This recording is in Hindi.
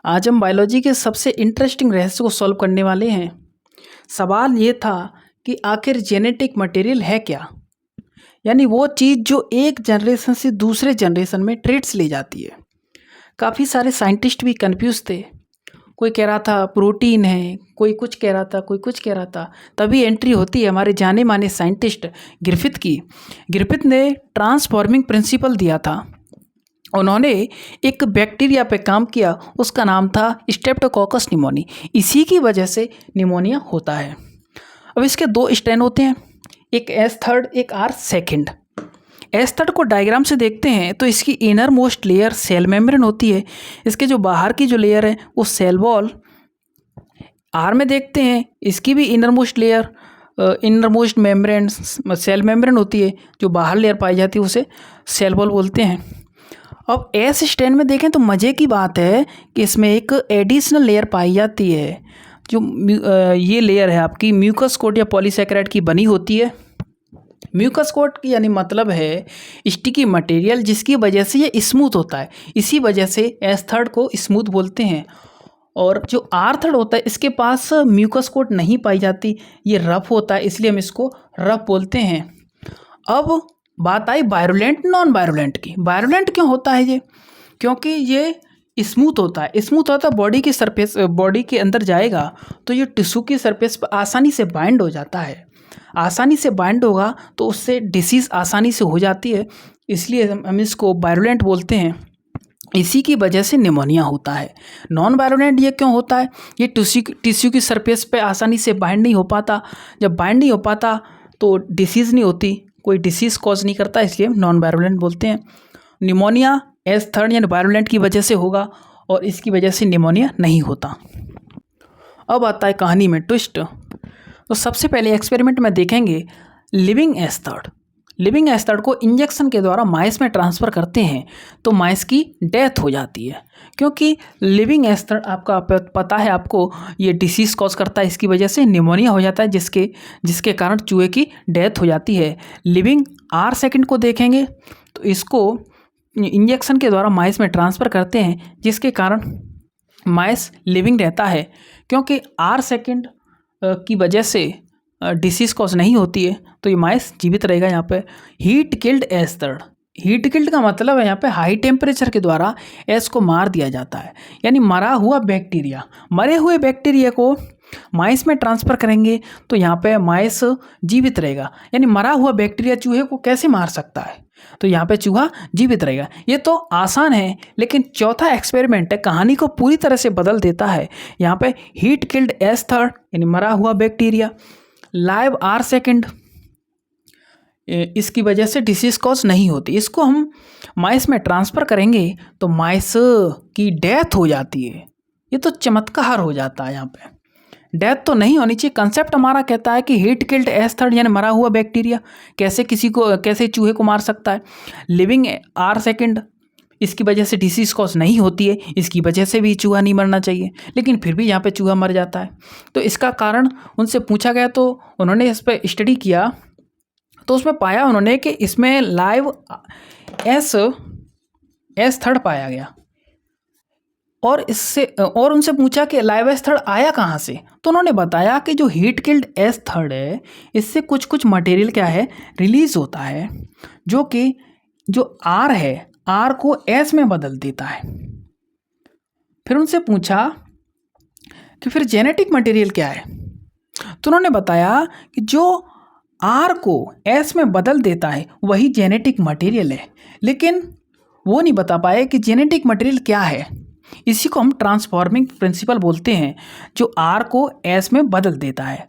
आज हम बायोलॉजी के सबसे इंटरेस्टिंग रहस्य को सॉल्व करने वाले हैं। सवाल ये था कि आखिर जेनेटिक मटेरियल है क्या, यानी वो चीज़ जो एक जनरेशन से दूसरे जनरेशन में ट्रेड्स ले जाती है। काफ़ी सारे साइंटिस्ट भी कंफ्यूज थे। कोई कह रहा था प्रोटीन है, कोई कुछ कह रहा था, कोई कुछ कह रहा था। तभी एंट्री होती है हमारे जाने माने साइंटिस्ट ग्रिफिथ की। ग्रिफिथ ने ट्रांसफॉर्मिंग प्रिंसिपल दिया था। उन्होंने एक बैक्टीरिया पे काम किया, उसका नाम था स्ट्रेप्टोकोकस निमोनी। इसी की वजह से निमोनिया होता है। अब इसके दो स्ट्रेन होते हैं, एक S3 एक R2। S3 को डायग्राम से देखते हैं तो इसकी inner most layer cell membrane होती है। इसके जो बाहर की जो लेयर है वो सेल वॉल। R में देखते हैं इसकी भी inner most layer inner most membrane cell membrane होती है। जो बाहर लेयर पाई जाती है उसे सेल वॉल बोलते हैं। अब S स्ट्रैंड में देखें तो मज़े की बात है कि इसमें एक एडिशनल लेयर पाई जाती है। जो ये लेयर है आपकी म्यूकस कोट या पॉलीसैकेराइड की बनी होती है। म्यूकस कोट की यानी मतलब है स्टिकी मटेरियल, जिसकी वजह से ये स्मूथ होता है। इसी वजह से S3 को स्मूथ बोलते हैं। और जो R3 होता है इसके पास म्यूकस कोट नहीं पाई जाती, ये रफ होता है, इसलिए हम इसको रफ बोलते हैं। अब बात आई वायरुलेंट नॉन वायरुलेंट की। वायरुलेंट क्यों होता है ये? क्योंकि ये स्मूथ होता है। स्मूथ होता है बॉडी की सरफेस, बॉडी के अंदर जाएगा तो ये टिश्यू की सरफेस पर आसानी से बाइंड हो जाता है। आसानी से बाइंड होगा तो उससे डिसीज़ आसानी से हो जाती है, इसलिए हम इसको वायरुलेंट बोलते हैं। इसी की वजह से निमोनिया होता है। नॉन वायरुलेंट ये क्यों होता है? ये टिश्यू की सरफेस पे आसानी से बाइंड नहीं हो पाता। जब बाइंड नहीं हो पाता तो डिसीज़ नहीं होती, कोई डिसीज़ कॉज नहीं करता, इसलिए हम नॉन वायरुलेंट बोलते हैं। निमोनिया S3 यानी वायरुलेंट की वजह से होगा और इसकी वजह से निमोनिया नहीं होता। अब आता है कहानी में ट्विस्ट। तो सबसे पहले एक्सपेरिमेंट में देखेंगे लिविंग S3। लिविंग S3 को इंजेक्शन के द्वारा माइस में ट्रांसफ़र करते हैं तो माइस की डेथ हो जाती है। क्योंकि लिविंग S3 आपका पता है आपको, ये डिसीज़ कॉज करता है, इसकी वजह से निमोनिया हो जाता है, जिसके कारण चूहे की डेथ हो जाती है। लिविंग R2 को देखेंगे तो इसको इंजेक्शन के द्वारा माइस में ट्रांसफ़र करते हैं, जिसके कारण माइस लिविंग रहता है। क्योंकि R2 की वजह से डिसीज़ कॉज नहीं होती है तो ये माइस जीवित रहेगा। यहाँ पे heat killed S3। Heat killed का मतलब है यहाँ पे हाई टेम्परेचर के द्वारा S को मार दिया जाता है। यानी मरा हुआ बैक्टीरिया, मरे हुए बैक्टीरिया को माइस में ट्रांसफ़र करेंगे तो यहाँ पे माइस जीवित रहेगा। यानी मरा हुआ बैक्टीरिया चूहे को कैसे मार सकता है? तो यहाँ पे चूहा जीवित रहेगा। ये तो आसान है, लेकिन चौथा एक्सपेरिमेंट है कहानी को पूरी तरह से बदल देता है। यहाँ पे हीट किल्ड S3 यानी मरा हुआ बैक्टीरिया, लाइव R2, इसकी वजह से डिसीज़ कॉज नहीं होती। इसको हम माइस में ट्रांसफ़र करेंगे तो माइस की डेथ हो जाती है। ये तो चमत्कार हो जाता है। यहाँ पे डेथ तो नहीं होनी चाहिए। कंसेप्ट हमारा कहता है कि हीट किल्ड S3 यानी मरा हुआ बैक्टीरिया कैसे चूहे को मार सकता है। लिविंग R2, इसकी वजह से डिसीज़ कॉज नहीं होती है, इसकी वजह से भी चूहा नहीं मरना चाहिए, लेकिन फिर भी यहाँ पे चूहा मर जाता है। तो इसका कारण उनसे पूछा गया तो उन्होंने इस पर स्टडी किया तो उसमें पाया उन्होंने कि इसमें लाइव S3 पाया गया। और उनसे पूछा कि लाइव S3 आया कहाँ से? तो उन्होंने बताया कि जो हीट किल्ड S3 है इससे कुछ मटेरियल क्या है रिलीज होता है, जो कि जो R है R को S में बदल देता है। फिर उनसे पूछा कि फिर जेनेटिक मटेरियल क्या है? तो उन्होंने बताया कि जो R को S में बदल देता है वही जेनेटिक मटेरियल है, लेकिन वो नहीं बता पाए कि जेनेटिक मटेरियल क्या है। इसी को हम ट्रांसफॉर्मिंग प्रिंसिपल बोलते हैं, जो R को S में बदल देता है।